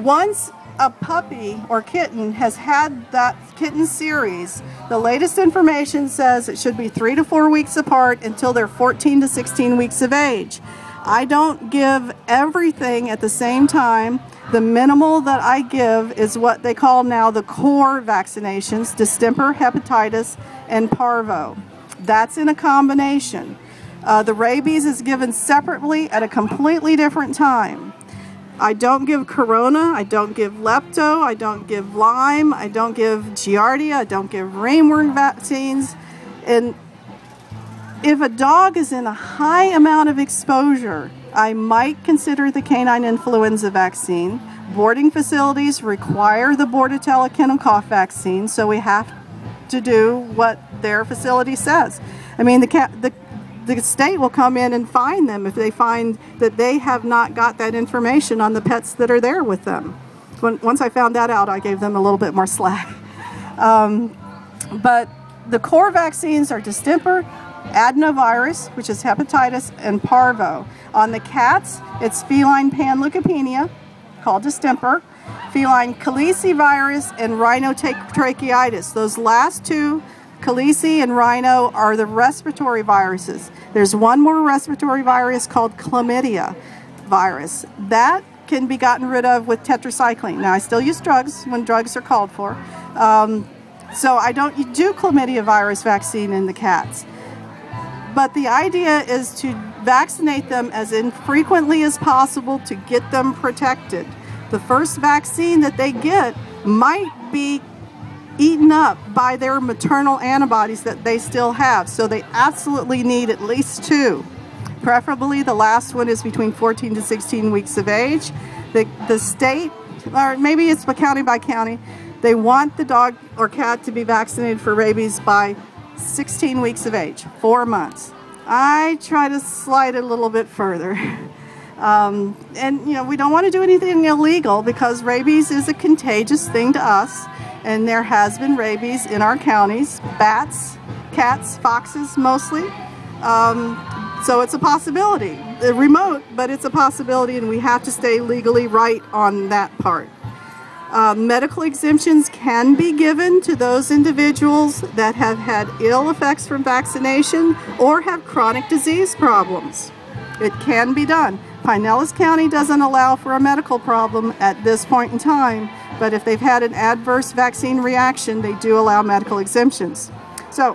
Once a puppy or kitten has had that kitten series, the latest information says it should be 3 to 4 weeks apart until they're 14 to 16 weeks of age. I don't give everything at the same time. The minimal that I give is what they call now the core vaccinations: distemper, hepatitis, and parvo. That's in a combination. The rabies is given separately at a completely different time. I don't give corona, I don't give lepto, I don't give Lyme, I don't give giardia, I don't give ringworm vaccines. And if a dog is in a high amount of exposure, I might consider the canine influenza vaccine. Boarding facilities require the Bordetella kennel cough vaccine, so we have to do what their facility says. I mean, the state will come in and fine them if they find that they have not got that information on the pets that are there with them. Once I found that out, I gave them a little bit more slack. But the core vaccines are distemper, adenovirus, which is hepatitis, and parvo. On the cats, it's feline panleukopenia, called distemper, feline calicivirus, and rhinotracheitis. Those last two, calici and rhino, are the respiratory viruses. There's one more respiratory virus called chlamydia virus. That can be gotten rid of with tetracycline. Now, I still use drugs when drugs are called for. So I don't do chlamydia virus vaccine in the cats. But the idea is to vaccinate them as infrequently as possible to get them protected. The first vaccine that they get might be eaten up by their maternal antibodies that they still have, so they absolutely need at least 2. Preferably the last one is between 14 to 16 weeks of age. The state, or maybe it's county by county, they want the dog or cat to be vaccinated for rabies by 16 weeks of age, 4 months. I try to slide it a little bit further. And you know, we don't want to do anything illegal because rabies is a contagious thing to us, and there has been rabies in our counties, bats, cats, foxes mostly. So it's a possibility, remote, but it's a possibility, and we have to stay legally right on that part. Medical exemptions can be given to those individuals that have had ill effects from vaccination or have chronic disease problems. It can be done. Pinellas County doesn't allow for a medical problem at this point in time, but if they've had an adverse vaccine reaction, they do allow medical exemptions. So